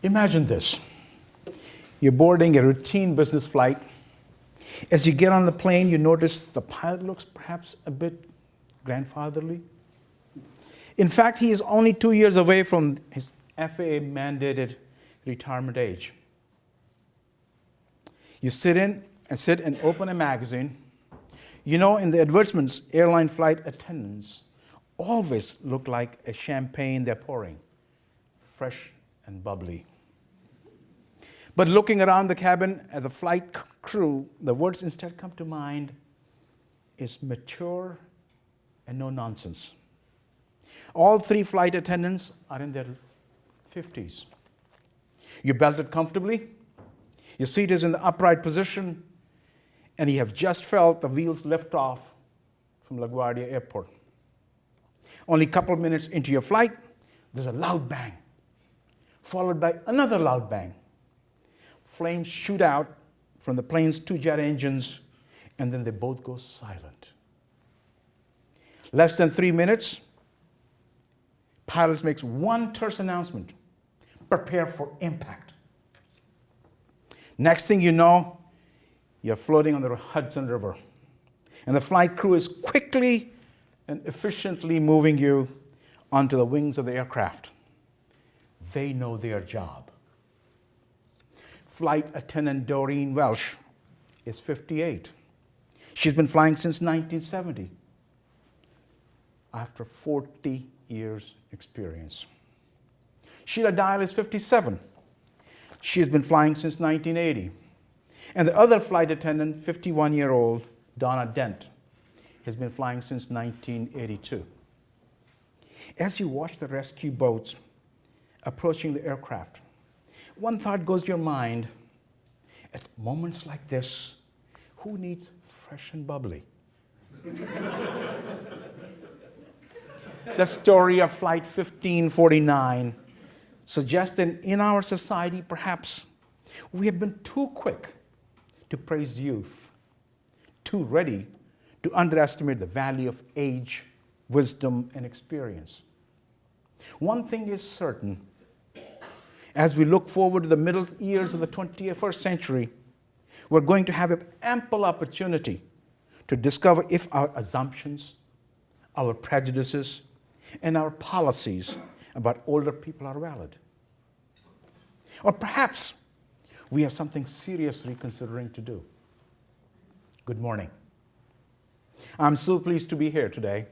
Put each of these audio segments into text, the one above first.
Imagine this. You're boarding a routine business flight. As you get on the plane, you notice the pilot looks perhaps a bit grandfatherly. In fact, he is only 2 years away from his FAA-mandated retirement age. You sit and open a magazine. You know, in the advertisements, airline flight attendants always look like a champagne they're pouring, fresh and bubbly. But looking around the cabin at the flight crew, the words instead come to mind is mature and no nonsense. All 3 flight attendants are in their 50s. You're belted comfortably, your seat is in the upright position, and you have just felt the wheels lift off from LaGuardia Airport. Only a couple of minutes into your flight, there's a loud bang, followed by another loud bang. Flames shoot out from the plane's 2 jet engines, and then they both go silent. Less than 3 minutes, pilot makes one terse announcement: prepare for impact. Next thing you know, you're floating on the Hudson River, and the flight crew is quickly and efficiently moving you onto the wings of the aircraft. They know their job. Flight attendant Doreen Welsh is 58. She's been flying since 1970, after 40 years experience. Sheila Dial is 57. She has been flying since 1980. And the other flight attendant, 51-year-old Donna Dent, has been flying since 1982. As you watch the rescue boats approaching the aircraft, one thought goes to your mind: at moments like this, who needs fresh and bubbly? The story of Flight 1549 suggests that in our society, perhaps, we have been too quick to praise youth, too ready to underestimate the value of age, wisdom, and experience. One thing is certain: as we look forward to the middle years of the 21st century, we're going to have an ample opportunity to discover if our assumptions, our prejudices, and our policies about older people are valid. Or perhaps we have something seriously considering to do. Good morning. I'm so pleased to be here today,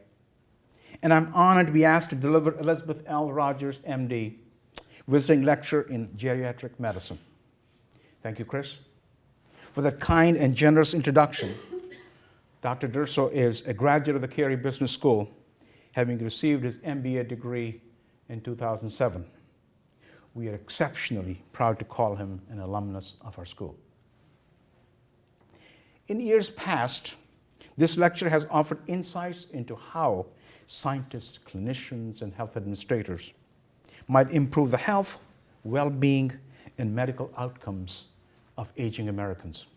and I'm honored to be asked to deliver Elizabeth L. Rogers, MD, visiting lecture in geriatric medicine. Thank you, Chris, for that kind and generous introduction. Dr. Durso is a graduate of the Carey Business School, having received his MBA degree in 2007. We are exceptionally proud to call him an alumnus of our school. In years past, this lecture has offered insights into how scientists, clinicians, and health administrators might improve the health, well-being, and medical outcomes of aging Americans.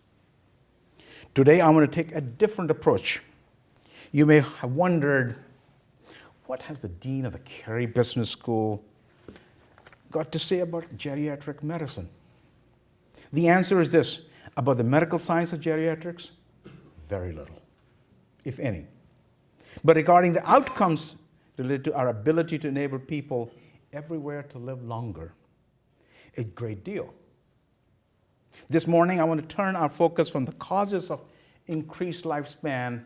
Today, I want to take a different approach. You may have wondered, what has the dean of the Carey Business School got to say about geriatric medicine? The answer is this: about the medical science of geriatrics, very little, if any. But regarding the outcomes related to our ability to enable people everywhere to live longer, a great deal. This morning, I want to turn our focus from the causes of increased lifespan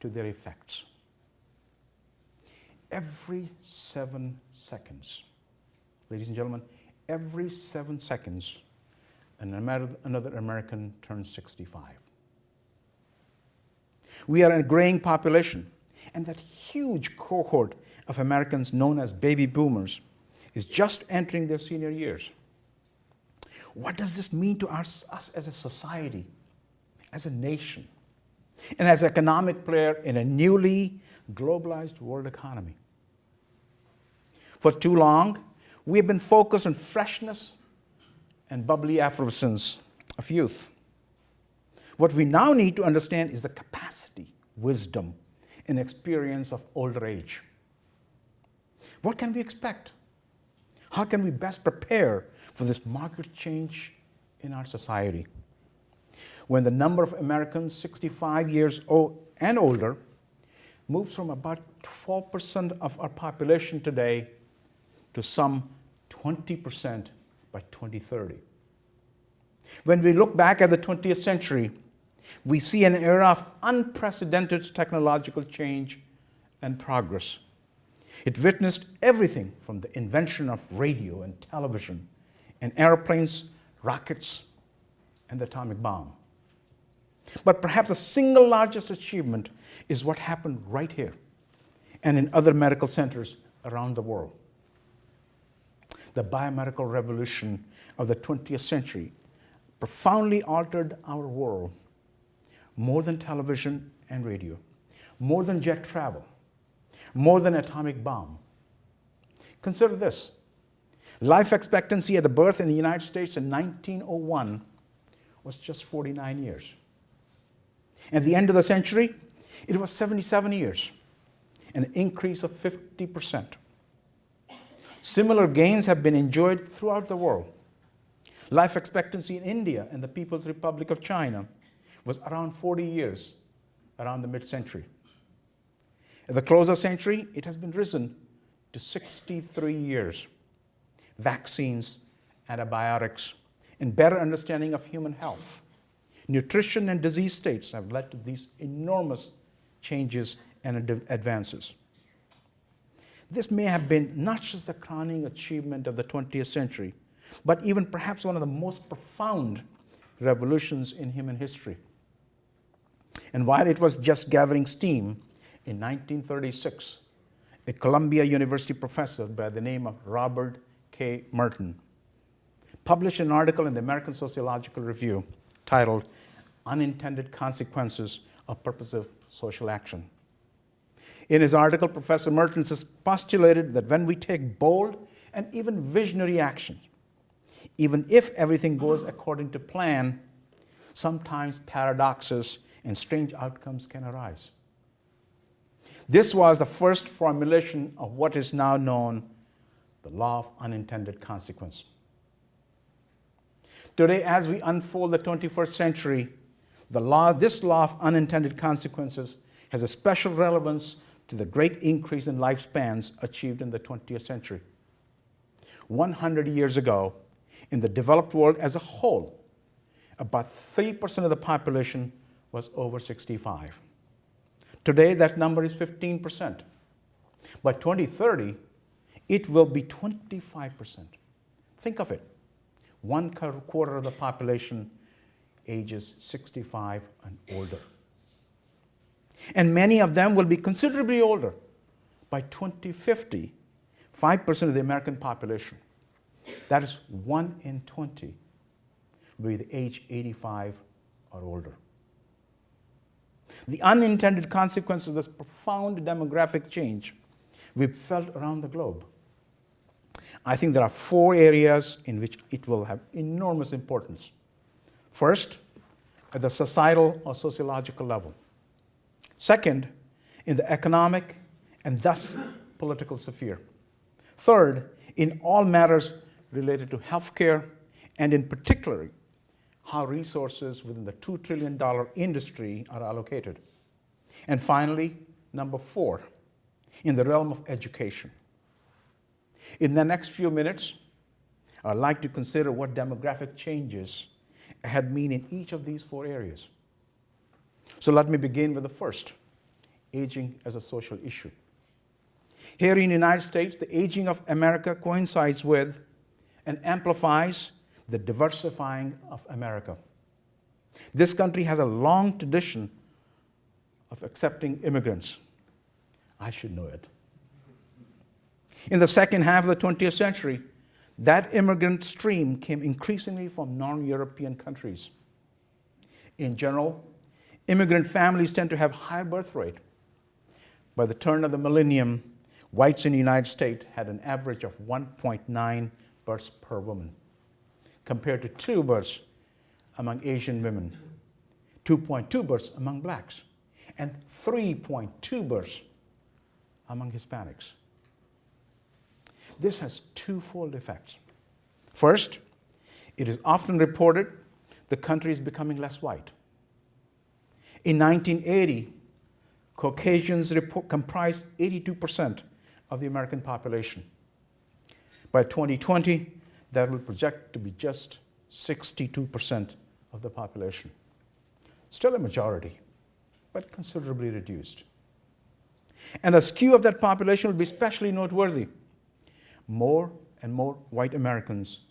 to their effects. Every 7 seconds, ladies and gentlemen, every 7 seconds, another American turns 65. We are a graying population, and that huge cohort of Americans known as baby boomers is just entering their senior years. What does this mean to us as a society, as a nation, and as an economic player in a newly globalized world economy? For too long, we have been focused on freshness and bubbly effervescence of youth. What we now need to understand is the capacity, wisdom, and experience of older age. What can we expect? How can we best prepare for this marked change in our society? When the number of Americans 65 years old and older moves from about 12% of our population today to some 20% by 2030. When we look back at the 20th century, we see an era of unprecedented technological change and progress. It witnessed everything from the invention of radio and television and airplanes, rockets, and the atomic bomb. But perhaps the single largest achievement is what happened right here and in other medical centers around the world. The biomedical revolution of the 20th century profoundly altered our world, more than television and radio, more than jet travel, more than atomic bomb. Consider this. Life expectancy at the birth in the United States in 1901 was just 49 years. At the end of the century, it was 77 years, an increase of 50%. Similar gains have been enjoyed throughout the world. Life expectancy in India and the People's Republic of China was around 40 years around the mid-century. At the close of the century, it has been risen to 63 years. Vaccines, antibiotics, and better understanding of human health, nutrition and disease states have led to these enormous changes and advances. This may have been not just the crowning achievement of the 20th century, but even perhaps one of the most profound revolutions in human history. And while it was just gathering steam, in 1936, a Columbia University professor by the name of Robert K. Merton published an article in the American Sociological Review titled Unintended Consequences of Purposive Social Action. In his article, Professor Merton has postulated that when we take bold and even visionary action, even if everything goes according to plan, sometimes paradoxes and strange outcomes can arise. This was the first formulation of what is now known the law of unintended consequence. Today, as we unfold the 21st century, this law of unintended consequences has a special relevance to the great increase in lifespans achieved in the 20th century. 100 years ago, in the developed world as a whole, about 3% of the population was over 65. Today, that number is 15%. By 2030, it will be 25%. Think of it. 1/4 of the population ages 65 and older. And many of them will be considerably older. By 2050, 5% of the American population, that is 1 in 20, will be the age 85 or older. The unintended consequences of this profound demographic change we've felt around the globe. I think there are 4 areas in which it will have enormous importance. First, at the societal or sociological level. Second, in the economic and thus political sphere. Third, in all matters related to healthcare and in particular, how resources within the $2 trillion industry are allocated. And finally, number 4, in the realm of education. In the next few minutes, I'd like to consider what demographic changes had mean in each of these 4 areas. So let me begin with the first, aging as a social issue. Here in the United States, the aging of America coincides with and amplifies the diversifying of America. This country has a long tradition of accepting immigrants. I should know it. In the second half of the 20th century, that immigrant stream came increasingly from non-European countries. In general, immigrant families tend to have higher birth rate. By the turn of the millennium, whites in the United States had an average of 1.9 births per woman, compared to 2 births among Asian women, 2.2 births among blacks, and 3.2 births among Hispanics. This has twofold effects. First, it is often reported the country is becoming less white. In 1980, Caucasians comprised 82% of the American population. By 2020, that will project to be just 62% of the population. Still a majority, but considerably reduced. And the skew of that population will be especially noteworthy. More and more white Americans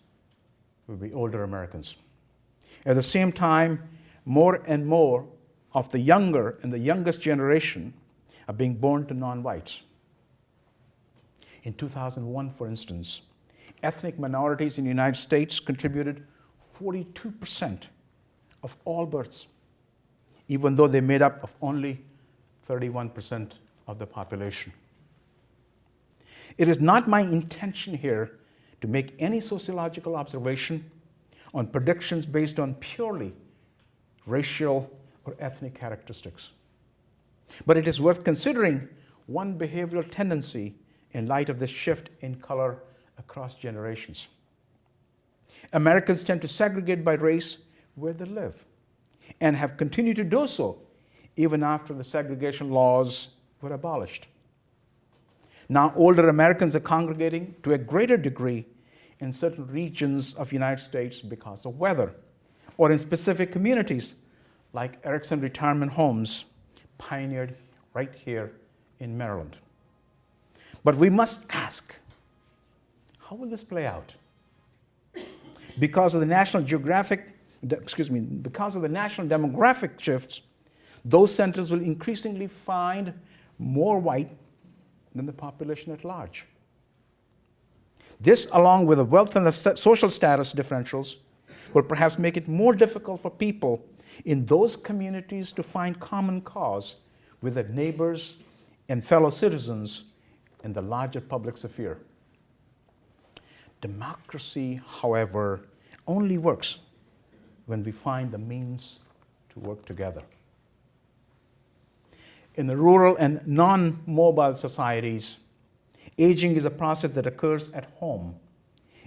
will be older Americans. At the same time, more and more of the younger and the youngest generation are being born to non-whites. In 2001, for instance, ethnic minorities in the United States contributed 42% of all births, even though they made up of only 31% of the population. It is not my intention here to make any sociological observation on predictions based on purely racial or ethnic characteristics. But it is worth considering one behavioral tendency in light of this shift in color across generations. Americans tend to segregate by race where they live and have continued to do so even after the segregation laws were abolished. Now, older Americans are congregating to a greater degree in certain regions of the United States because of weather, or in specific communities like Erickson Retirement Homes, pioneered right here in Maryland. But we must ask, how will this play out? Because of the national demographic shifts, those centers will increasingly find more white than the population at large. This, along with the wealth and the social status differentials, will perhaps make it more difficult for people in those communities to find common cause with their neighbors and fellow citizens in the larger public sphere. Democracy, however, only works when we find the means to work together. In the rural and non-mobile societies, aging is a process that occurs at home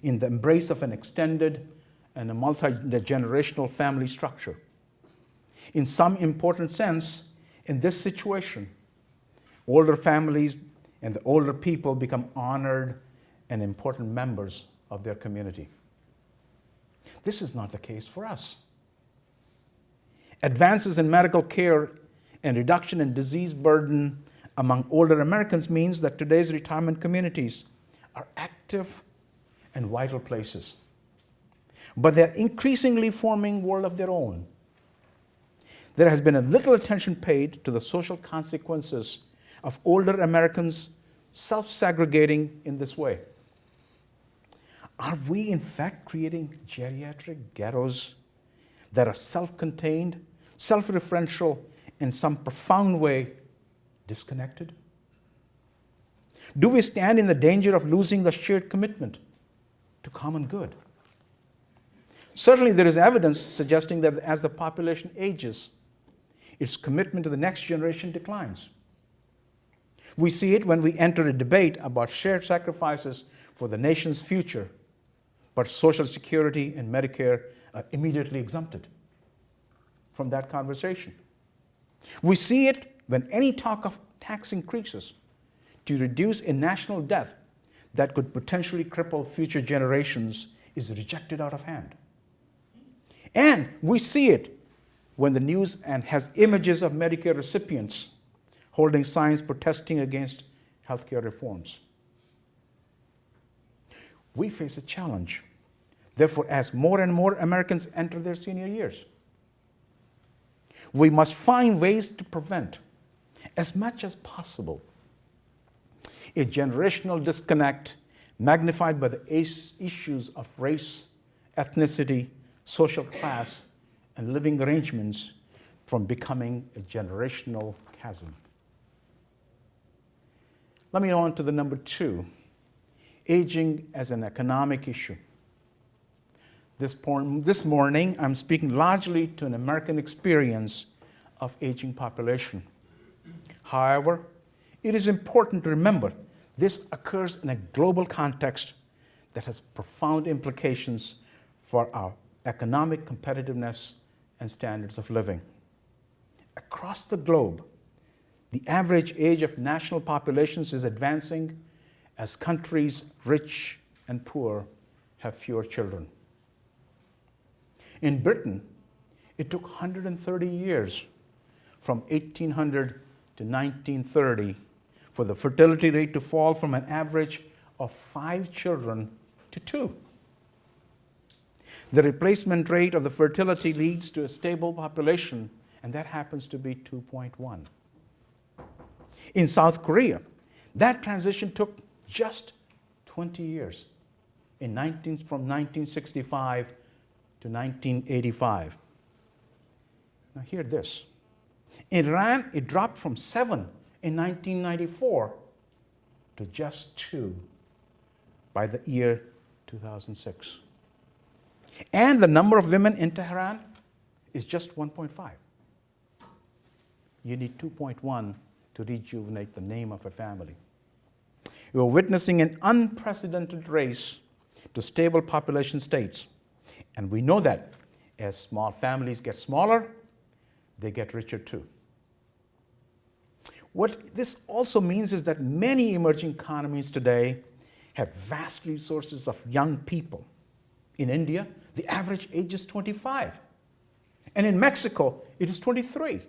in the embrace of an extended and a multi-generational family structure. In some important sense, in this situation, older families and the older people become honored and important members of their community. This is not the case for us. Advances in medical care and reduction in disease burden among older Americans means that today's retirement communities are active and vital places. But they're increasingly forming a world of their own. There has been a little attention paid to the social consequences of older Americans self-segregating in this way. Are we in fact creating geriatric ghettos that are self-contained, self-referential, in some profound way disconnected? Do we stand in the danger of losing the shared commitment to common good? Certainly there is evidence suggesting that as the population ages, its commitment to the next generation declines. We see it when we enter a debate about shared sacrifices for the nation's future, but Social Security and Medicare are immediately exempted from that conversation. We see it when any talk of tax increases to reduce a national debt that could potentially cripple future generations is rejected out of hand. And we see it when the news and has images of Medicare recipients holding signs protesting against healthcare reforms. We face a challenge, therefore, as more and more Americans enter their senior years. We must find ways to prevent, as much as possible, a generational disconnect magnified by the issues of race, ethnicity, social class, and living arrangements from becoming a generational chasm. Let me go on to the number 2, aging as an economic issue. This morning, I'm speaking largely to an American experience of aging population. However, it is important to remember This occurs in a global context that has profound implications for our economic competitiveness and standards of living. Across the globe, the average age of national populations is advancing as countries, rich and poor, have fewer children. In Britain, it took 130 years, from 1800 to 1930, for the fertility rate to fall from an average of 5 children to 2. The replacement rate of the fertility leads to a stable population, and that happens to be 2.1. In South Korea, that transition took just 20 years, from 1965 to 1985. Now hear this. In Iran, it dropped from 7 in 1994 to just 2 by the year 2006. And the number of women in Tehran is just 1.5. You need 2.1 to rejuvenate the name of a family. We are witnessing an unprecedented race to stable population states. And we know that as small families get smaller, they get richer too. What this also means is that many emerging economies today have vast resources of young people. In India, the average age is 25. And in Mexico, it is 23.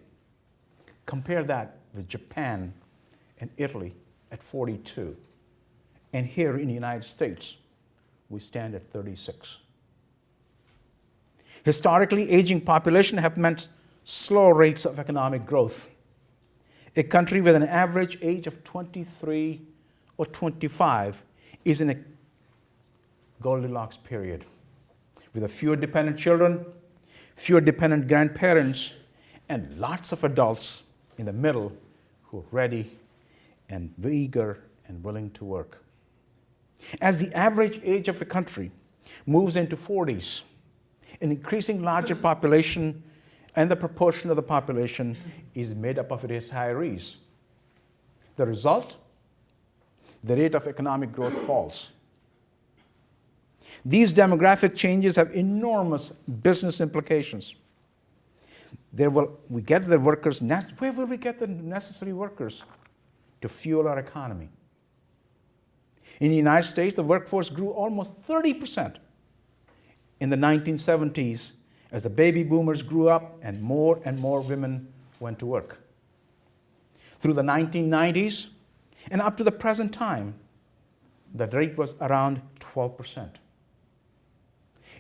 Compare that with Japan and Italy at 42. And here in the United States, we stand at 36. Historically, aging population have meant slow rates of economic growth. A country with an average age of 23 or 25 is in a Goldilocks period, with a fewer dependent children, fewer dependent grandparents, and lots of adults in the middle who are ready and eager and willing to work. As the average age of a country moves into 40s, an increasing larger population and the proportion of the population is made up of retirees. The result? The rate of economic growth falls. These demographic changes have enormous business implications. Where will we get the necessary workers to fuel our economy? In the United States, the workforce grew almost 30% in the 1970s as the baby boomers grew up and more women went to work. Through the 1990s and up to the present time, the rate was around 12%.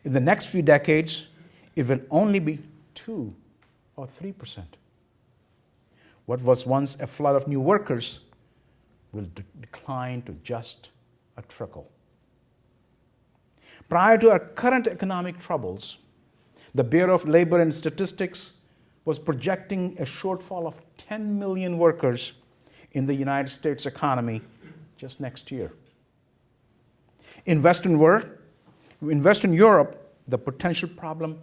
In the next few decades, it will only be 2 or 3%. What was once a flood of new workers will decline to just a trickle. Prior to our current economic troubles, the Bureau of Labor and Statistics was projecting a shortfall of 10 million workers in the United States economy just next year. In Western Europe, the potential problem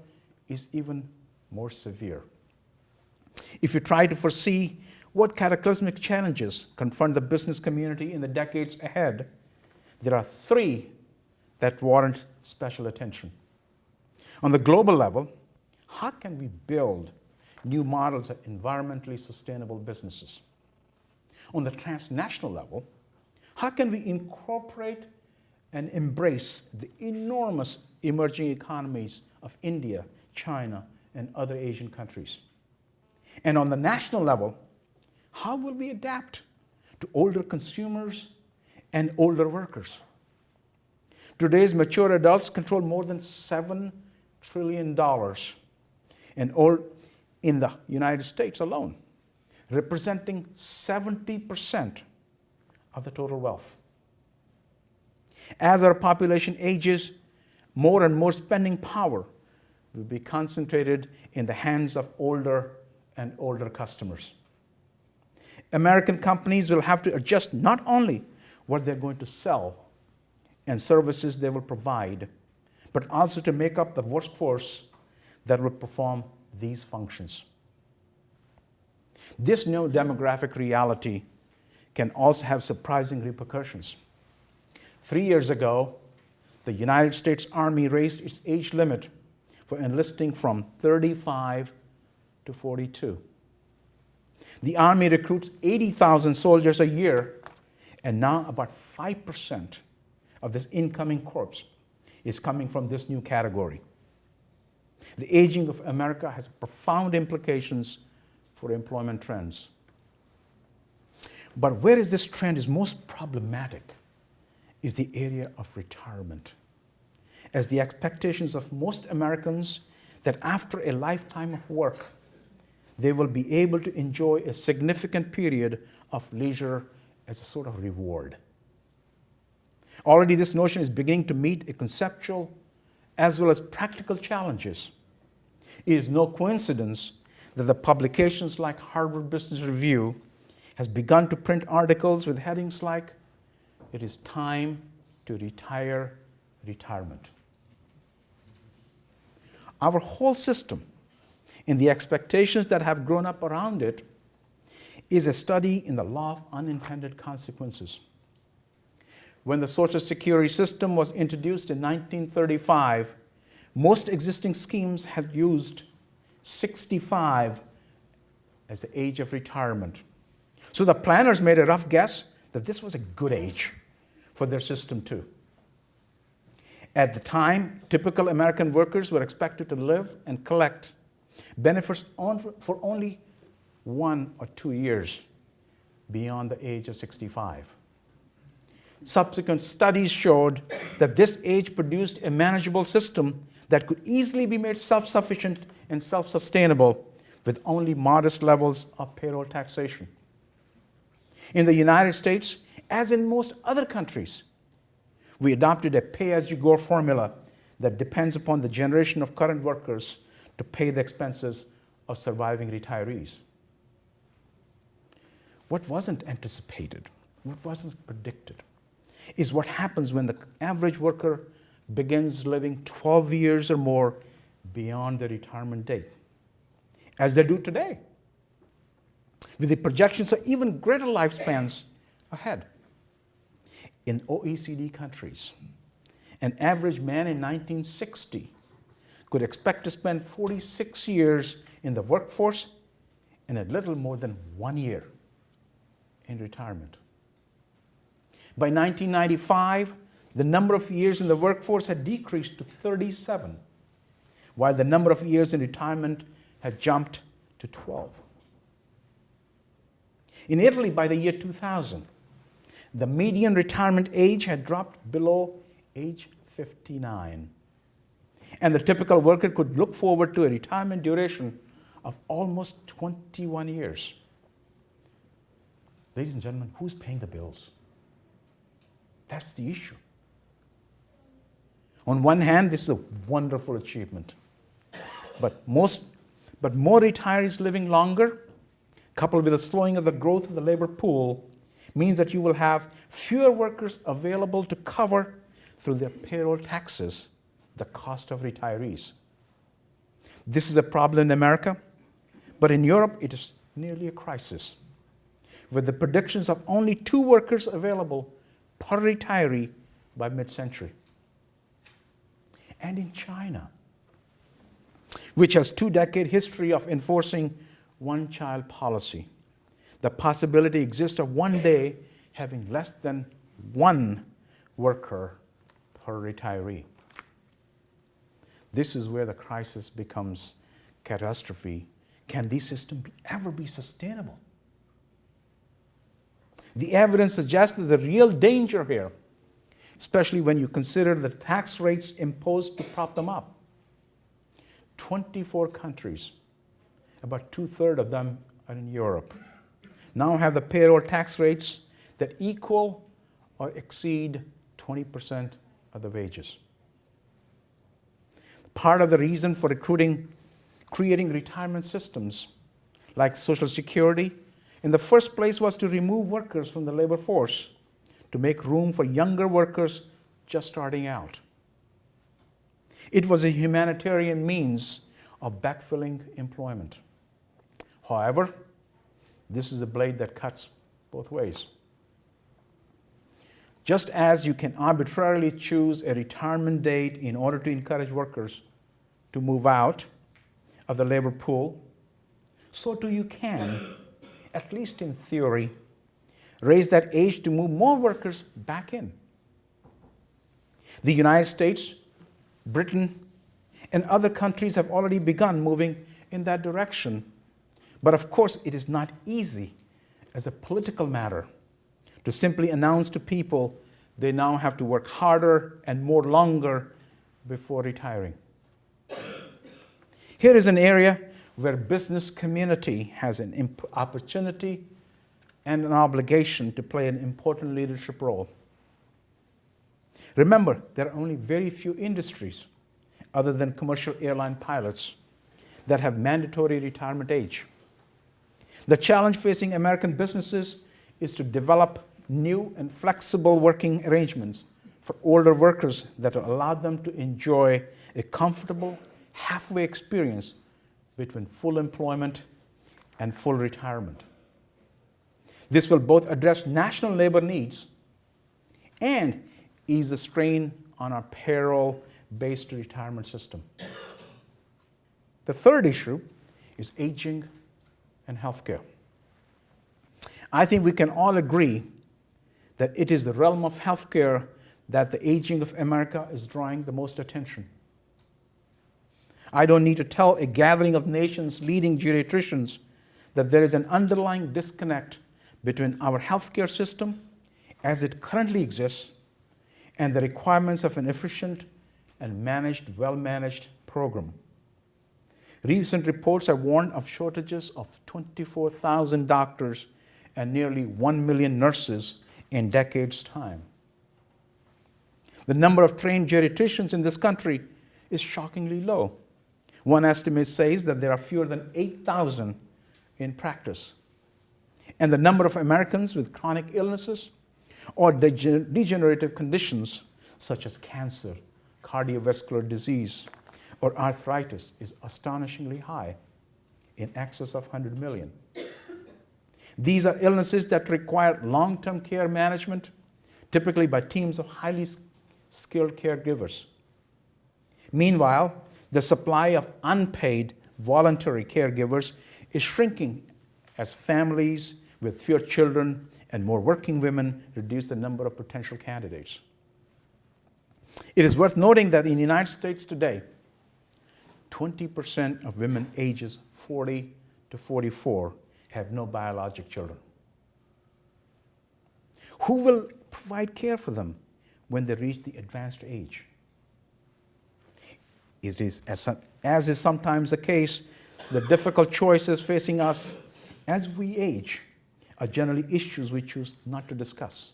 is even more severe. If you try to foresee what cataclysmic challenges confront the business community in the decades ahead, there are 3 that warrant special attention. On the global level, how can we build new models of environmentally sustainable businesses? On the transnational level, how can we incorporate and embrace the enormous emerging economies of India, China, and other Asian countries? And on the national level, how will we adapt to older consumers and older workers? Today's mature adults control more than $7 trillion in the United States alone, representing 70% of the total wealth. As our population ages, more and more spending power will be concentrated in the hands of older and older customers. American companies will have to adjust not only what they're going to sell and services they will provide, but also to make up the workforce that will perform these functions. This new demographic reality can also have surprising repercussions. 3 years ago, the United States Army raised its age limit for enlisting from 35 to 42. The Army recruits 80,000 soldiers a year, and now about 5% of this incoming corps is coming from this new category. The aging of America has profound implications for employment trends. But where is this trend is most problematic is the area of retirement, as the expectations of most Americans that after a lifetime of work, they will be able to enjoy a significant period of leisure as a sort of reward. Already this notion is beginning to meet a conceptual as well as practical challenges. It is no coincidence that the publications like Harvard Business Review has begun to print articles with headings like, "It is time to retire retirement." Our whole system, and the expectations that have grown up around it, is a study in the law of unintended consequences. When the Social Security system was introduced in 1935, most existing schemes had used 65 as the age of retirement. So the planners made a rough guess that this was a good age for their system too. At the time, typical American workers were expected to live and collect benefits for only 1 or 2 years beyond the age of 65. Subsequent studies showed that this age produced a manageable system that could easily be made self-sufficient and self-sustainable with only modest levels of payroll taxation. In the United States, as in most other countries, we adopted a pay-as-you-go formula that depends upon the generation of current workers to pay the expenses of surviving retirees. What wasn't anticipated, what wasn't predicted, is what happens when the average worker begins living 12 years or more beyond their retirement date, as they do today, with the projections of even greater lifespans ahead. In OECD countries, an average man in 1960 could expect to spend 46 years in the workforce and a little more than 1 year in retirement. By 1995, the number of years in the workforce had decreased to 37, while the number of years in retirement had jumped to 12. In Italy, by the year 2000, the median retirement age had dropped below age 59. And the typical worker could look forward to a retirement duration of almost 21 years. Ladies and gentlemen, who's paying the bills? That's the issue. On one hand, this is a wonderful achievement. But more retirees living longer, coupled with a slowing of the growth of the labor pool, means that you will have fewer workers available to cover through their payroll taxes the cost of retirees. This is a problem in America, but in Europe it is nearly a crisis, with the predictions of only 2 workers available per retiree by mid-century. And in China, which has 2-decade history of enforcing one-child policy, the possibility exists of one day having less than 1 worker per retiree. This is where the crisis becomes catastrophe. Can these systems ever be sustainable? The evidence suggests that the real danger here, especially when you consider the tax rates imposed to prop them up. 24 countries, about 2/3 of them are in Europe, now have the payroll tax rates that equal or exceed 20% of the wages. Part of the reason for creating retirement systems like Social Security in the first place was to remove workers from the labor force to make room for younger workers just starting out. It was a humanitarian means of backfilling employment. However, this is a blade that cuts both ways. Just as you can arbitrarily choose a retirement date in order to encourage workers to move out of the labor pool, so too you can, at least in theory, raise that age to move more workers back in. The United States, Britain, and other countries have already begun moving in that direction. But of course, it is not easy as a political matter to simply announce to people they now have to work harder and more longer before retiring. Here is an area where business community has an opportunity and an obligation to play an important leadership role. Remember, there are only very few industries, other than commercial airline pilots, that have mandatory retirement age. The challenge facing American businesses is to develop new and flexible working arrangements for older workers that will allow them to enjoy a comfortable halfway experience between full employment and full retirement. This will both address national labor needs and ease the strain on our payroll-based retirement system. The third issue is aging and healthcare. I think we can all agree that it is the realm of healthcare that the aging of America is drawing the most attention. I don't need to tell a gathering of nations leading geriatricians that there is an underlying disconnect between our healthcare system as it currently exists and the requirements of an efficient and well-managed program. Recent reports have warned of shortages of 24,000 doctors and nearly 1 million nurses in decades' time. The number of trained geriatricians in this country is shockingly low. One estimate says that there are fewer than 8,000 in practice. And the number of Americans with chronic illnesses or degenerative conditions such as cancer, cardiovascular disease, or arthritis is astonishingly high, in excess of 100 million. These are illnesses that require long-term care management, typically by teams of highly skilled caregivers. Meanwhile, the supply of unpaid voluntary caregivers is shrinking as families with fewer children and more working women reduce the number of potential candidates. It is worth noting that in the United States today, 20% of women ages 40 to 44 have no biologic children. Who will provide care for them when they reach the advanced age? It is, as is sometimes the case, the difficult choices facing us as we age are generally issues we choose not to discuss.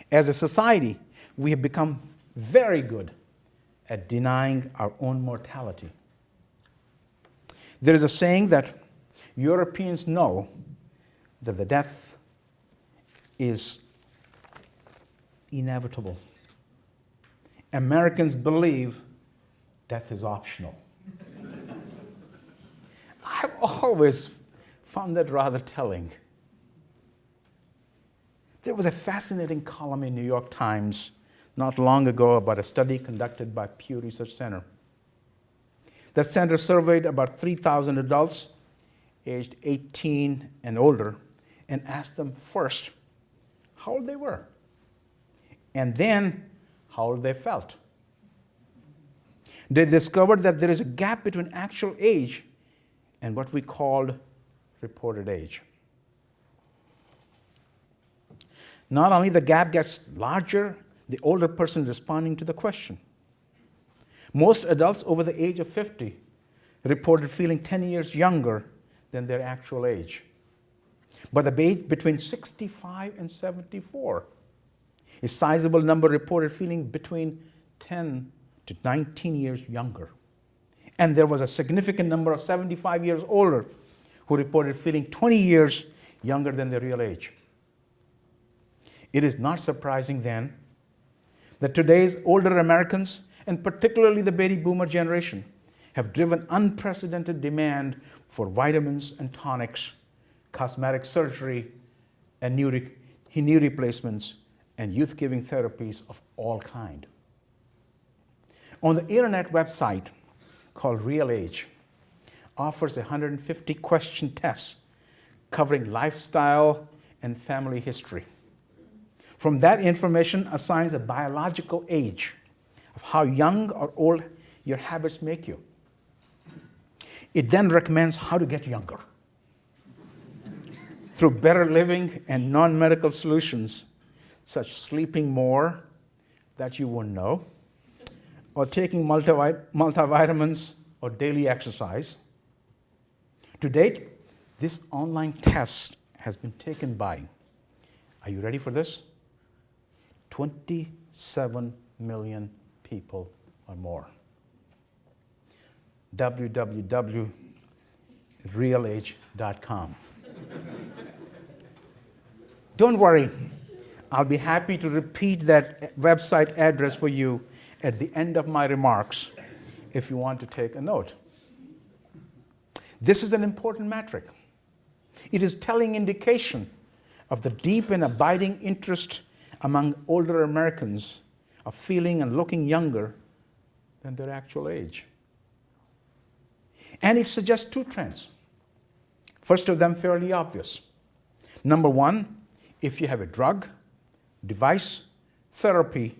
As a society, we have become very good at denying our own mortality. There is a saying that Europeans know that the death is inevitable. Americans believe death is optional. I've always found that rather telling. There was a fascinating column in New York Times not long ago about a study conducted by Pew Research Center. The center surveyed about 3,000 adults aged 18 and older and asked them first how old they were, and then how old they felt. They discovered that there is a gap between actual age and what we called reported age. Not only the gap gets larger, the older person responding to the question. Most adults over the age of 50 reported feeling 10 years younger than their actual age. But the age between 65 and 74, a sizable number reported feeling between 10 to 19 years younger. And there was a significant number of 75 years older who reported feeling 20 years younger than their real age. It is not surprising then that today's older Americans, and particularly the baby boomer generation, have driven unprecedented demand for vitamins and tonics, cosmetic surgery, and new knee replacements, and youth-giving therapies of all kind. On the internet website called Real Age offers a 150-question test covering lifestyle and family history. From that information assigns a biological age of how young or old your habits make you. It then recommends how to get younger through better living and non-medical solutions, such as sleeping more that you won't know, or taking multivitamins or daily exercise. To date, this online test has been taken by, are you ready for this? 27 million people or more. www.realage.com. Don't worry, I'll be happy to repeat that website address for you at the end of my remarks if you want to take a note. This is an important metric. It is telling indication of the deep and abiding interest among older Americans of feeling and looking younger than their actual age. And it suggests two trends. First of them fairly obvious. Number one, if you have a drug, device, therapy,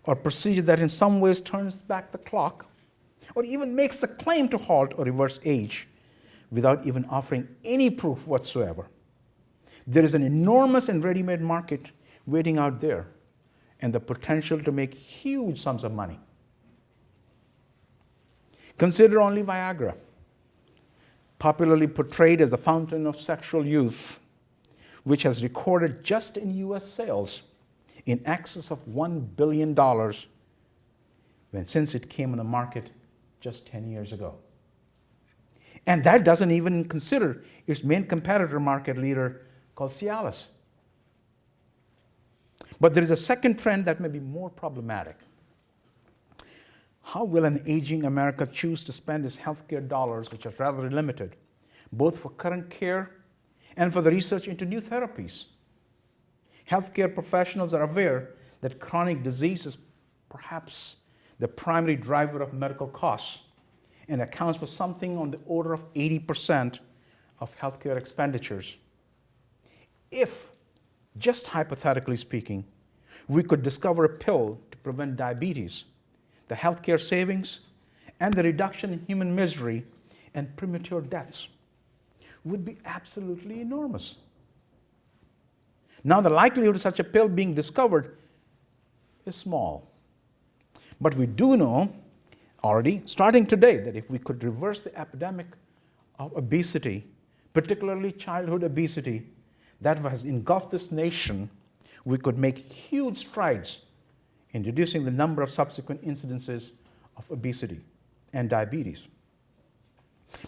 or procedure that in some ways turns back the clock, or even makes the claim to halt or reverse age without even offering any proof whatsoever, there is an enormous and ready-made market waiting out there and the potential to make huge sums of money. Consider only Viagra, popularly portrayed as the fountain of sexual youth, which has recorded just in U.S. sales in excess of $1 billion since it came on the market just 10 years ago. And that doesn't even consider its main competitor market leader called Cialis. But there is a second trend that may be more problematic. How will an aging America choose to spend its healthcare dollars, which are rather limited, both for current care and for the research into new therapies? Healthcare professionals are aware that chronic disease is perhaps the primary driver of medical costs and accounts for something on the order of 80% of healthcare expenditures. If, just hypothetically speaking, we could discover a pill to prevent diabetes, the healthcare savings and the reduction in human misery and premature deaths would be absolutely enormous. Now, the likelihood of such a pill being discovered is small. But we do know already, starting today, that if we could reverse the epidemic of obesity, particularly childhood obesity, that has engulfed this nation, we could make huge strides in reducing the number of subsequent incidences of obesity and diabetes.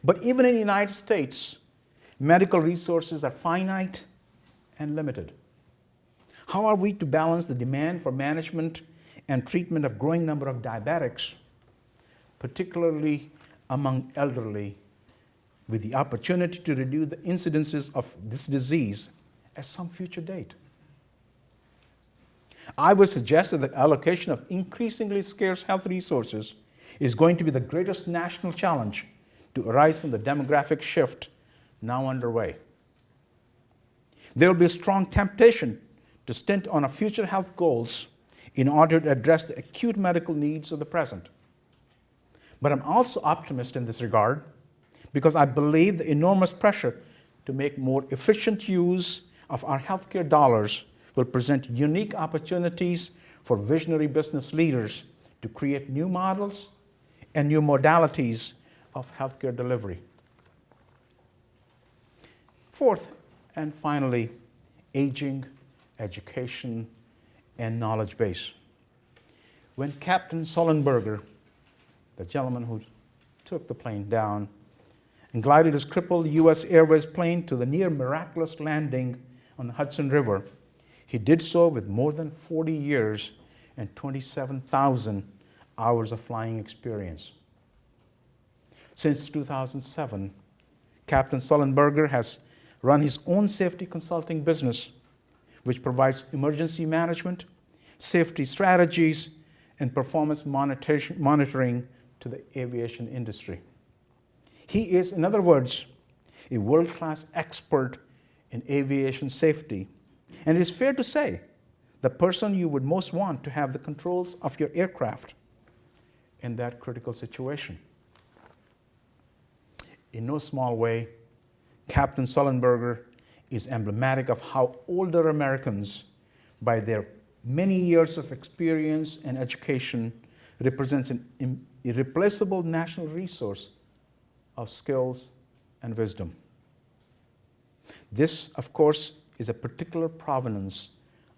But even in the United States, medical resources are finite and limited. How are we to balance the demand for management and treatment of growing number of diabetics, particularly among elderly, with the opportunity to reduce the incidences of this disease at some future date? I would suggest that the allocation of increasingly scarce health resources is going to be the greatest national challenge to arise from the demographic shift now underway. There will be a strong temptation to stint on our future health goals in order to address the acute medical needs of the present. But I'm also optimistic in this regard because I believe the enormous pressure to make more efficient use of our healthcare dollars will present unique opportunities for visionary business leaders to create new models and new modalities of healthcare delivery. Fourth, and finally, aging, education, and knowledge base. When Captain Sullenberger, the gentleman who took the plane down and glided his crippled U.S. Airways plane to the near miraculous landing on the Hudson River, he did so with more than 40 years and 27,000 hours of flying experience. Since 2007, Captain Sullenberger has run his own safety consulting business which provides emergency management, safety strategies, and performance monitoring to the aviation industry. He is, in other words, a world-class expert in aviation safety, and it is fair to say the person you would most want to have the controls of your aircraft in that critical situation. In no small way, Captain Sullenberger is emblematic of how older Americans, by their many years of experience and education, represents an irreplaceable national resource of skills and wisdom. This, of course, is a particular provenance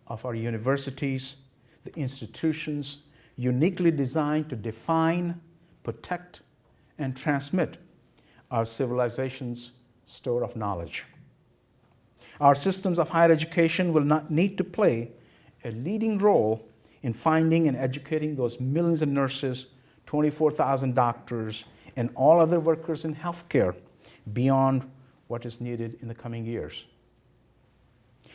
of our universities, the institutions uniquely designed to define, protect, and transmit our civilization's store of knowledge. Our systems of higher education will not need to play a leading role in finding and educating those millions of nurses, 24,000 doctors, and all other workers in healthcare beyond what is needed in the coming years.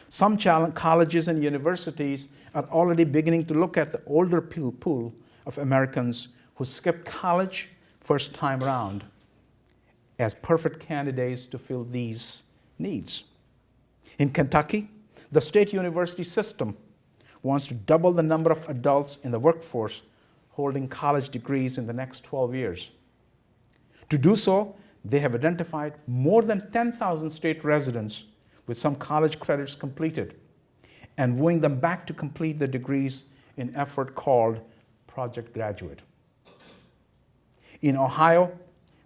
Some colleges and universities are already beginning to look at the older pool of Americans who skipped college first time around as perfect candidates to fill these needs. In Kentucky, the state university system wants to double the number of adults in the workforce holding college degrees in the next 12 years. To do so, they have identified more than 10,000 state residents with some college credits completed and wooing them back to complete their degrees in an effort called Project Graduate. In Ohio,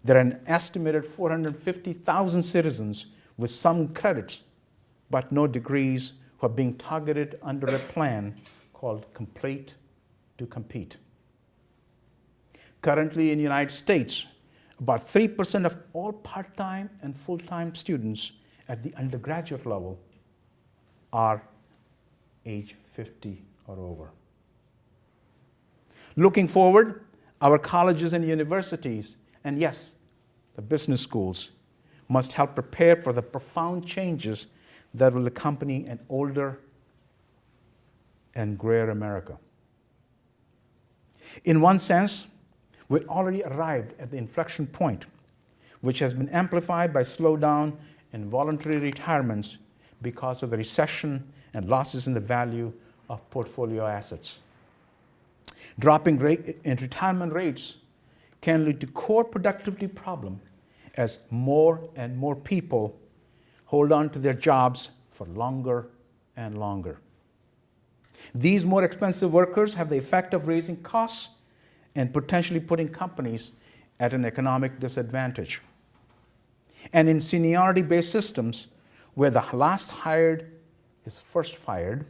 there are an estimated 450,000 citizens with some credits but no degrees who are being targeted under a plan called Complete to Compete. Currently in the United States, about 3% of all part-time and full-time students at the undergraduate level are age 50 or over. Looking forward, our colleges and universities, and yes, the business schools, must help prepare for the profound changes that will accompany an older and grayer America. In one sense, we've already arrived at the inflection point, which has been amplified by slowdown in voluntary retirements because of the recession and losses in the value of portfolio assets. Dropping rate in retirement rates can lead to core productivity problem as more and more people hold on to their jobs for longer and longer. These more expensive workers have the effect of raising costs and potentially putting companies at an economic disadvantage. And in seniority-based systems, where the last hired is first fired,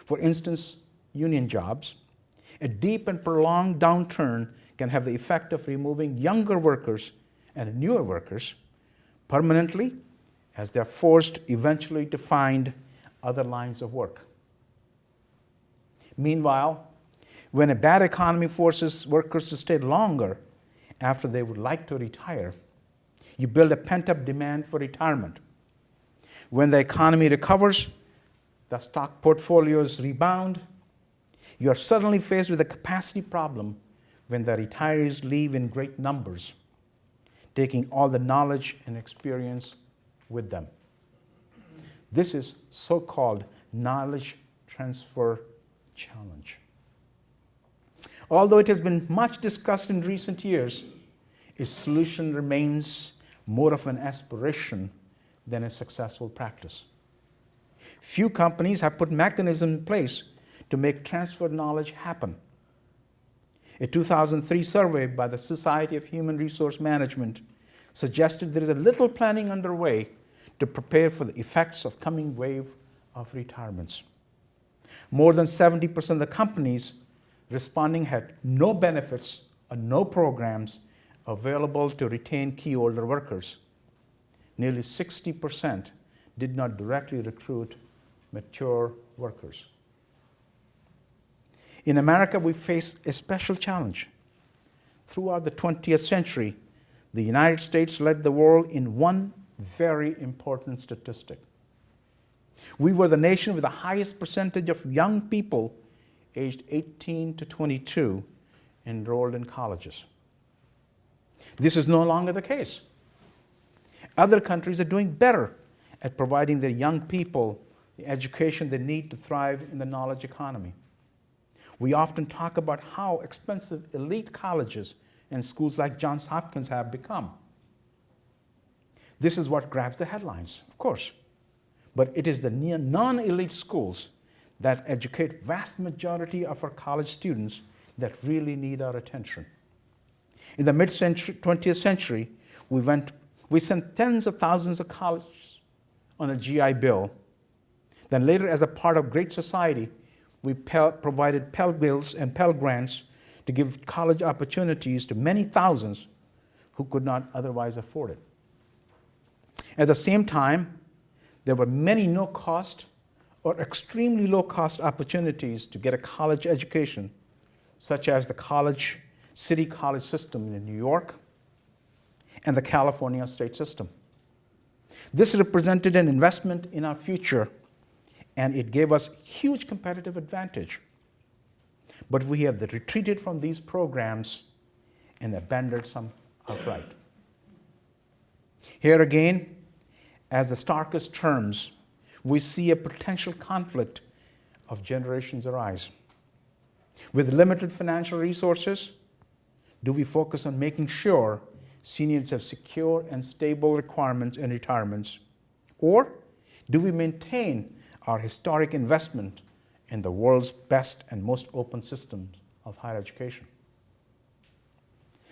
for instance, union jobs, a deep and prolonged downturn can have the effect of removing younger workers and newer workers permanently, as they're forced eventually to find other lines of work. Meanwhile, when a bad economy forces workers to stay longer after they would like to retire, you build a pent-up demand for retirement. When the economy recovers, the stock portfolios rebound. You are suddenly faced with a capacity problem when the retirees leave in great numbers, taking all the knowledge and experience with them. This is so-called knowledge transfer challenge. Although it has been much discussed in recent years, its solution remains more of an aspiration than a successful practice. Few companies have put mechanisms in place to make transfer knowledge happen. A 2003 survey by the Society of Human Resource Management suggested there is a little planning underway to prepare for the effects of coming wave of retirements. More than 70% of the companies responding had no benefits or no programs available to retain key older workers. Nearly 60% did not directly recruit mature workers. In America, we face a special challenge. Throughout the 20th century, the United States led the world in one very important statistic. We were the nation with the highest percentage of young people aged 18 to 22 enrolled in colleges. This is no longer the case. Other countries are doing better at providing their young people the education they need to thrive in the knowledge economy. We often talk about how expensive elite colleges and schools like Johns Hopkins have become. This is what grabs the headlines, of course. But it is the non-elite schools that educate vast majority of our college students that really need our attention. In the mid-20th century, we sent tens of thousands of colleges on a GI Bill. Then later, as a part of Great Society, we provided Pell Bills and Pell Grants to give college opportunities to many thousands who could not otherwise afford it. At the same time, there were many no-cost or extremely low-cost opportunities to get a college education, such as the city college system in New York and the California state system. This represented an investment in our future, and it gave us huge competitive advantage. But we have retreated from these programs and abandoned some outright. Here again, as the starkest terms, we see a potential conflict of generations arise. With limited financial resources, do we focus on making sure seniors have secure and stable requirements and retirements? Or do we maintain our historic investment in the world's best and most open systems of higher education?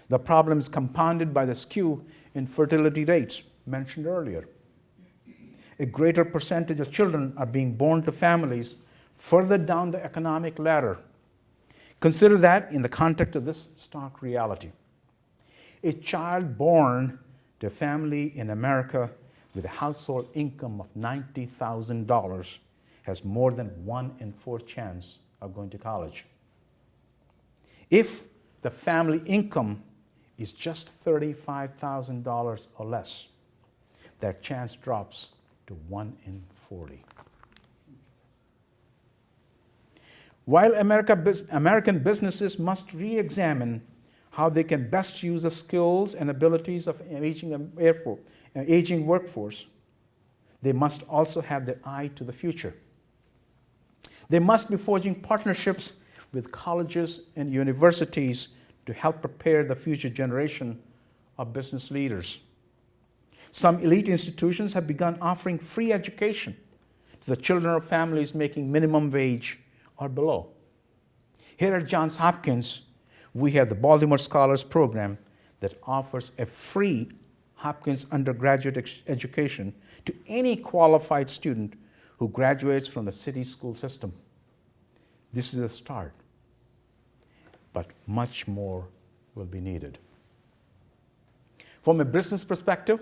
The problem is compounded by the skew in fertility rates mentioned earlier. A greater percentage of children are being born to families further down the economic ladder. Consider that in the context of this stark reality. A child born to a family in America with a household income of $90,000 has more than 1 in 4 chance of going to college. If the family income is just $35,000 or less, that chance drops to 1 in 40. While American businesses must re-examine how they can best use the skills and abilities of an aging workforce, they must also have their eye to the future. They must be forging partnerships with colleges and universities to help prepare the future generation of business leaders. Some elite institutions have begun offering free education to the children of families making minimum wage or below. Here at Johns Hopkins, we have the Baltimore Scholars Program that offers a free Hopkins undergraduate education to any qualified student who graduates from the city school system. This is a start, but much more will be needed. From a business perspective,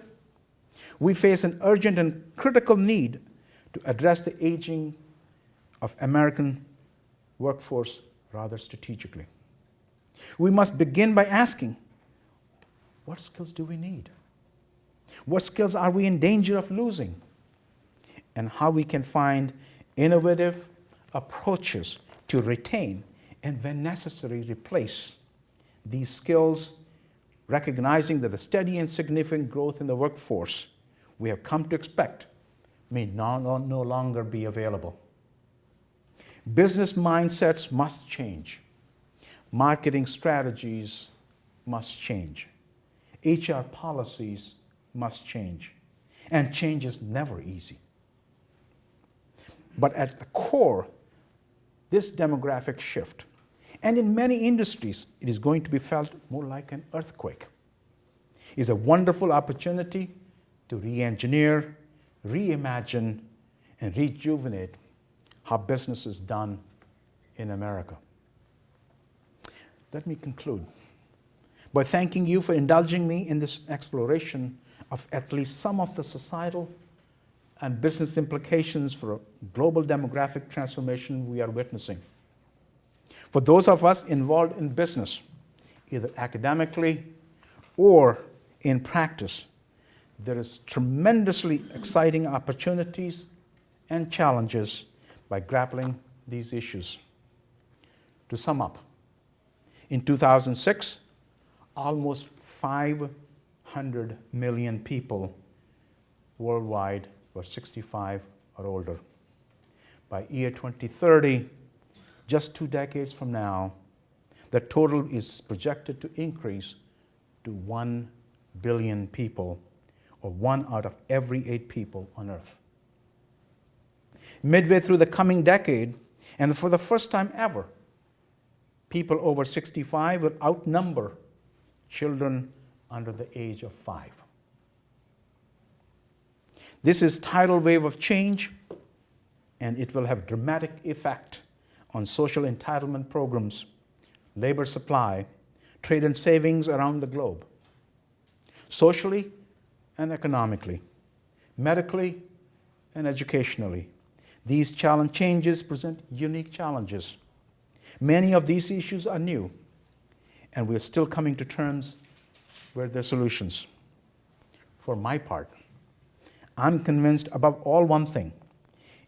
we face an urgent and critical need to address the aging of American workforce rather strategically. We must begin by asking, what skills do we need? What skills are we in danger of losing? And how we can find innovative approaches to retain and, when necessary, replace these skills, recognizing that the steady and significant growth in the workforce we have come to expect may no longer be available. Business mindsets must change. Marketing strategies must change. HR policies must change. And change is never easy. But at the core, this demographic shift, and in many industries, it is going to be felt more like an earthquake, is a wonderful opportunity to re-engineer, reimagine, and rejuvenate how business is done in America. Let me conclude by thanking you for indulging me in this exploration of at least some of the societal and business implications for global demographic transformation we are witnessing. For those of us involved in business, either academically or in practice, there is tremendously exciting opportunities and challenges by grappling these issues. To sum up, in 2006, almost 500 million people worldwide were 65 or older. By year 2030, just 2 decades from now, the total is projected to increase to 1 billion people, or 1 out of every 8 people on Earth. Midway through the coming decade, and for the first time ever, people over 65 will outnumber children under the age of 5. This is a tidal wave of change, and it will have dramatic effect on social entitlement programs, labor supply, trade and savings around the globe, socially and economically, medically and educationally. These changes present unique challenges. Many of these issues are new, and we're still coming to terms with their solutions. For my part, I'm convinced above all one thing: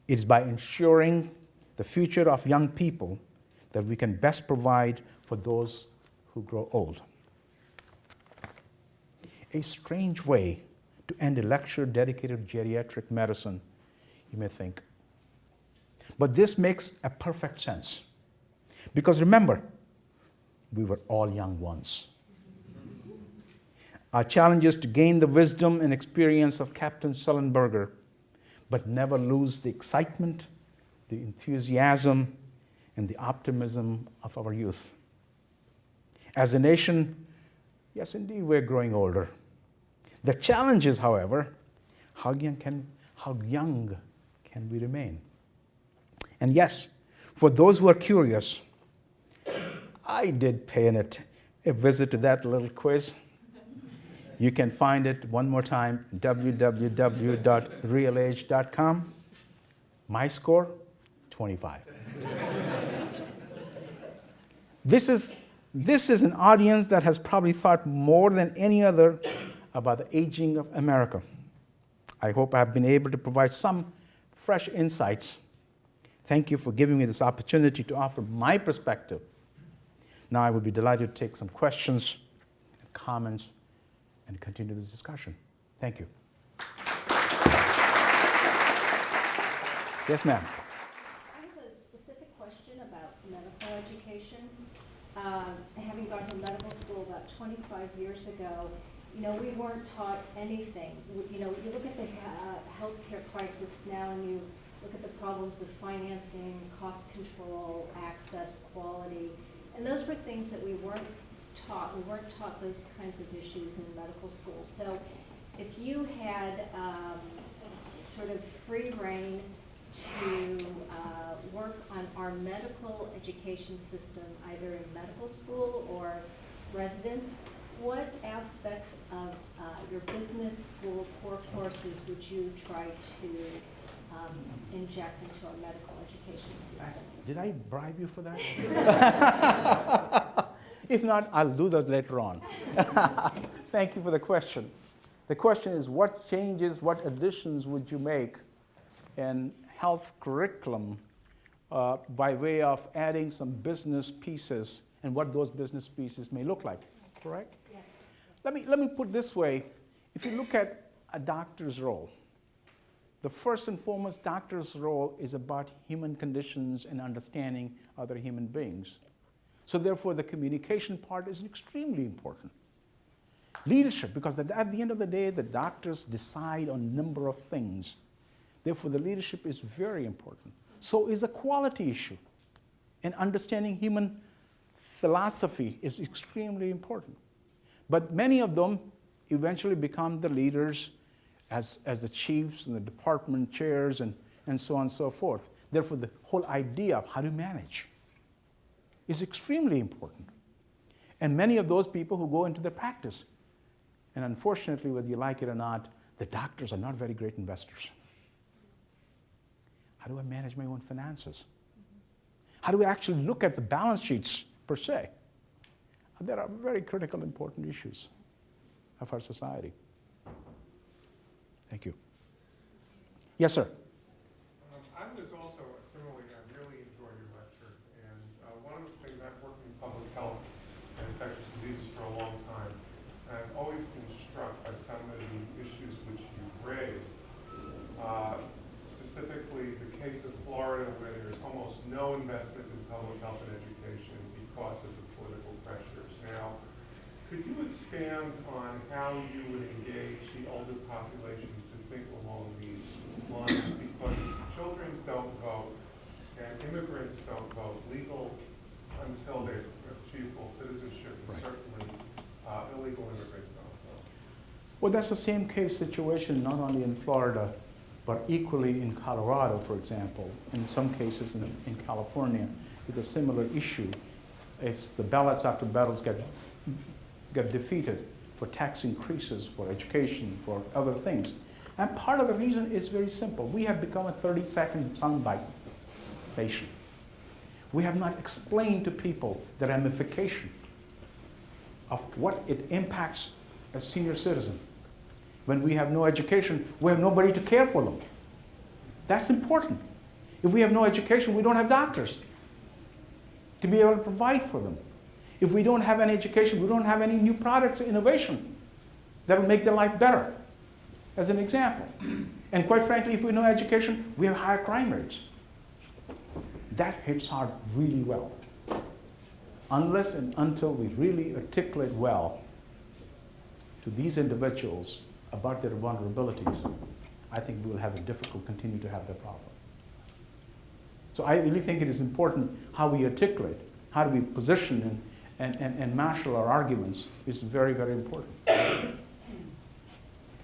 it is by ensuring the future of young people that we can best provide for those who grow old. A strange way to end a lecture dedicated to geriatric medicine, you may think. But this makes a perfect sense. Because remember, we were all young once. Our challenge is to gain the wisdom and experience of Captain Sullenberger, but never lose the excitement, the enthusiasm, and the optimism of our youth. As a nation, yes, indeed, we're growing older. The challenge is, however, how young can we remain? And yes, for those who are curious, I did pay a visit to that little quiz. You can find it one more time, www.realage.com. My score, 25. This is an audience that has probably thought more than any other about the aging of America. I hope I have been able to provide some fresh insights. Thank you for giving me this opportunity to offer my perspective. Now I would be delighted to take some questions and comments and continue this discussion. Thank you. Yes, ma'am. I have a specific question about medical education. Having gone to medical school about 25 years ago, we weren't taught anything. You look at the healthcare crisis now, and you look at the problems of financing, cost control, access, quality, and those were things that we weren't taught. We weren't taught those kinds of issues in medical school. So if you had sort of free reign to work on our medical education system, either in medical school or residence, what aspects of your business school core courses would you try to inject into our medical education system? Did I bribe you for that? If not, I'll do that later on. Thank you for the question. The question is, what changes, what additions would you make in health curriculum by way of adding some business pieces and what those business pieces may look like, correct? Yes. Let me put it this way. If you look at a doctor's role, the first and foremost doctor's role is about human conditions and understanding other human beings. So therefore, the communication part is extremely important. Leadership, because at the end of the day, the doctors decide on a number of things. Therefore, the leadership is very important. So is the quality issue. And understanding human philosophy is extremely important. But many of them eventually become the leaders as the chiefs and the department chairs and so on and so forth. Therefore, the whole idea of how to manage is extremely important. And many of those people who go into the practice, and unfortunately, whether you like it or not, the doctors are not very great investors. How do I manage my own finances? How do I actually look at the balance sheets per se? There are very critical, important issues of our society. Thank you. Yes, sir. expand on how you would engage the older population to think along these lines? Because children don't vote, and immigrants don't vote legal until they achieve full citizenship, and Right. certainly illegal immigrants don't vote. Well, that's the same case situation not only in Florida, but equally in Colorado, for example. In some cases in California, with a similar issue. It's the ballots after ballots get defeated for tax increases, for education, for other things. And part of the reason is very simple. We have become a 30-second soundbite nation. We have not explained to people the ramification of what it impacts a senior citizen. When we have no education, we have nobody to care for them. That's important. If we have no education, we don't have doctors to be able to provide for them. If we don't have any education, we don't have any new products or innovation that will make their life better, as an example. And quite frankly, if we have no education, we have higher crime rates. That hits hard really well. Unless and until we really articulate well to these individuals about their vulnerabilities, I think we will have a difficult, continue to have the problem. So I really think it is important how we articulate, how do we position and marshal our arguments is very, very important. And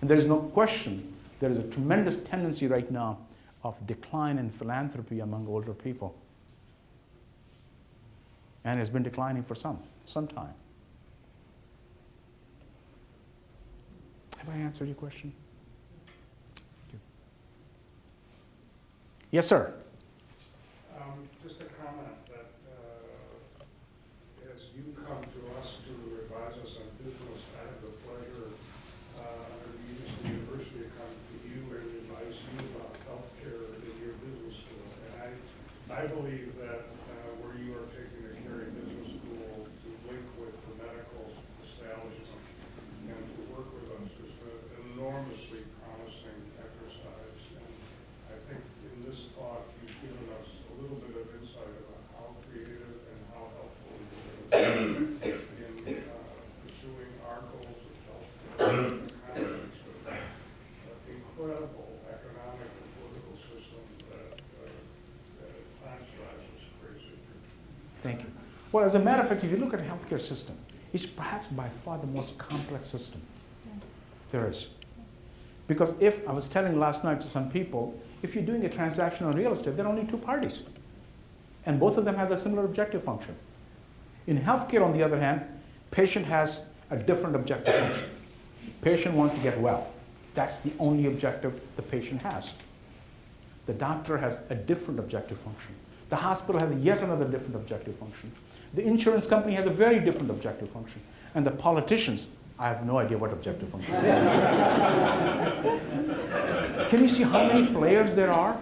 there is no question, there is a tremendous tendency right now of decline in philanthropy among older people. And it's been declining for some time. Have I answered your question? Thank you. Yes, sir. Just a comment that as you come to us to advise us on business, I have the pleasure under the University of coming to you and advise you about healthcare in your business school. And I believe that where you are taking the Carey Business School to link with the medical establishment and to work with us is an enormously promising exercise. And I think in this talk you've given us a little bit of insight about how creative and how helpful it is in pursuing our goals of healthcare in the context of the incredible economic and political system that at times drives us crazy. Thank you. Well, as a matter of fact, if you look at the healthcare system, it's perhaps by far the most complex system there is. Because if, I was telling last night to some people, if you're doing a transaction on real estate, there are only two parties. And both of them have a similar objective function. In healthcare, on the other hand, patient has a different objective function. Patient wants to get well. That's the only objective the patient has. The doctor has a different objective function. The hospital has yet another different objective function. The insurance company has a very different objective function. And the politicians, I have no idea what objective function they have. Can you see how many players there are?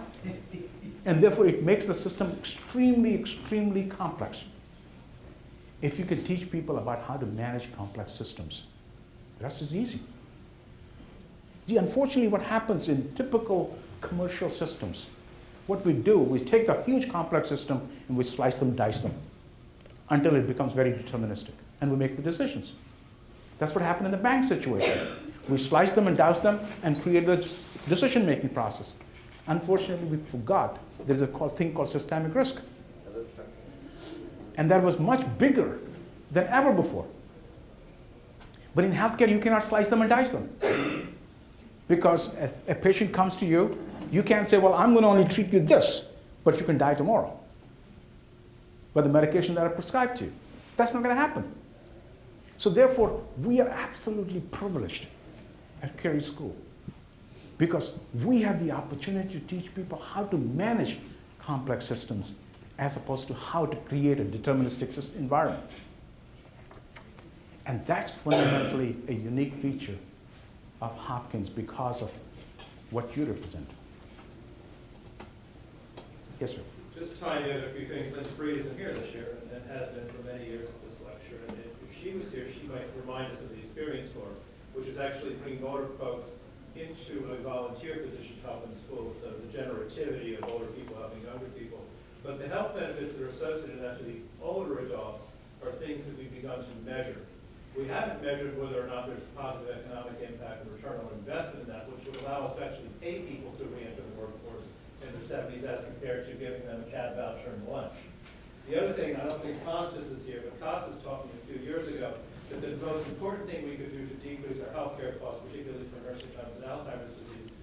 And therefore, it makes the system extremely, extremely complex. If you can teach people about how to manage complex systems, the rest is easy. See, unfortunately, what happens in typical commercial systems, what we do, we take the huge complex system and we slice them, dice them, until it becomes very deterministic, and we make the decisions. That's what happened in the bank situation. We slice them and dice them and create this decision-making process. Unfortunately, we forgot there's a thing called systemic risk. And that was much bigger than ever before. But in healthcare, you cannot slice them and dice them. Because a patient comes to you, you can't say, well, I'm going to only treat you this, but you can die tomorrow by the medication that I prescribed to you. That's not going to happen. So therefore, we are absolutely privileged at Carey School because we have the opportunity to teach people how to manage complex systems as opposed to how to create a deterministic environment. And that's fundamentally a unique feature of Hopkins because of what you represent. Yes, sir. Just tying in a few things. Lynn Freed isn't here this year and has been for many years at this lecture. And if she was here, she might remind us of the Experience Corps, which is actually bringing older folks into a volunteer position to help in schools. So the generativity of older people helping younger people. But the health benefits that are associated after the older adults are things that we've begun to measure. We haven't measured whether or not there's a positive economic impact and return on investment in that, which would allow us to actually pay people to re-enter the workforce in their 70s as compared to giving them a CAD voucher and lunch. The other thing, I don't think Costas is here, but Costas talked to me a few years ago that the most important thing we could do to decrease our healthcare costs, particularly for nursing homes and Alzheimer's disease,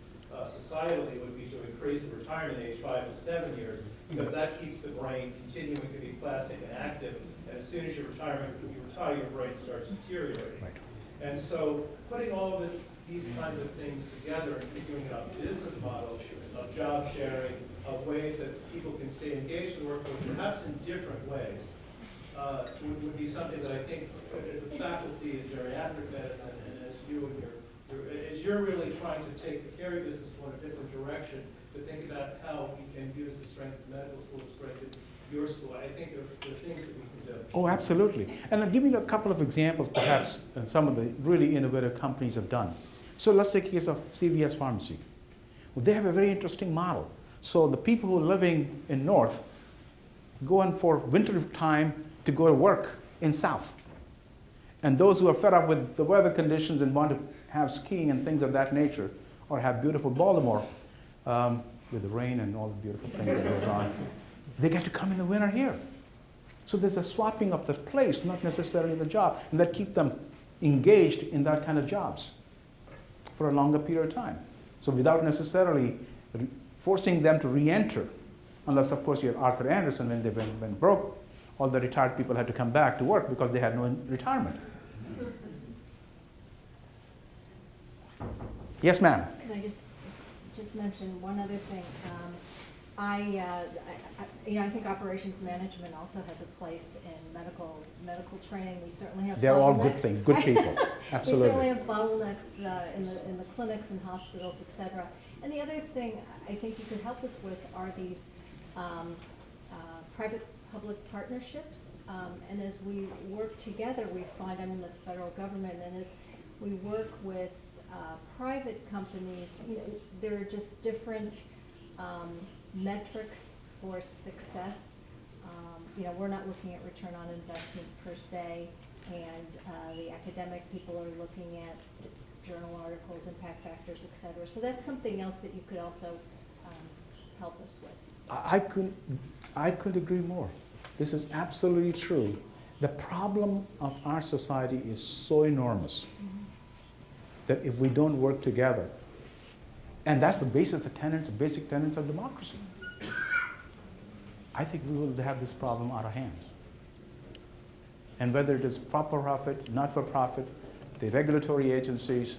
societally, would be to increase the retirement age 5 to 7 years, because that keeps the brain continuing to be plastic and active. And as soon as you retire, your brain starts deteriorating. Right. And so putting all of these kinds of things together and figuring out business models of job sharing, of ways that people can stay engaged in the workforce, perhaps in different ways, would be something that I think, as a faculty in geriatric medicine, and as you and as you're really trying to take the Carey business in a different direction, to think about how we can use the strength of medical school to strengthen your school. I think there are things that we can do. Oh, absolutely. And I'll give you a couple of examples, perhaps, and some of the really innovative companies have done. So let's take the case of CVS Pharmacy. Well, they have a very interesting model. So the people who are living in North go in for winter time to go to work in South. And those who are fed up with the weather conditions and want to have skiing and things of that nature, or have beautiful Baltimore with the rain and all the beautiful things that goes on, they get to come in the winter here. So there's a swapping of the place, not necessarily the job, and that keeps them engaged in that kind of jobs for a longer period of time. So without necessarily forcing them to re-enter, unless of course you have Arthur Anderson, when they went broke, all the retired people had to come back to work because they had no retirement. Yes, ma'am. Can I just mention one other thing? I think operations management also has a place in medical training. We certainly have. They're all good bottlenecks. things, good people. Absolutely. We certainly have bottlenecks in the clinics and hospitals, et cetera. And the other thing I think you could help us with are these private-public partnerships. And as we work together, we find, I'm in the federal government, and as we work with private companies, there are just different metrics for success. We're not looking at return on investment per se, and the academic people are looking at journal articles, impact factors, et cetera. So that's something else that you could also help us with. I could agree more. This is absolutely true. The problem of our society is so enormous that if we don't work together, and that's the basis, basic tenets of democracy, I think we will have this problem out of hands. And whether it is for-profit, not-for-profit, the regulatory agencies,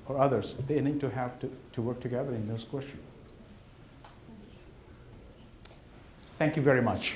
or others, they need to have to work together in this question. Thank you very much.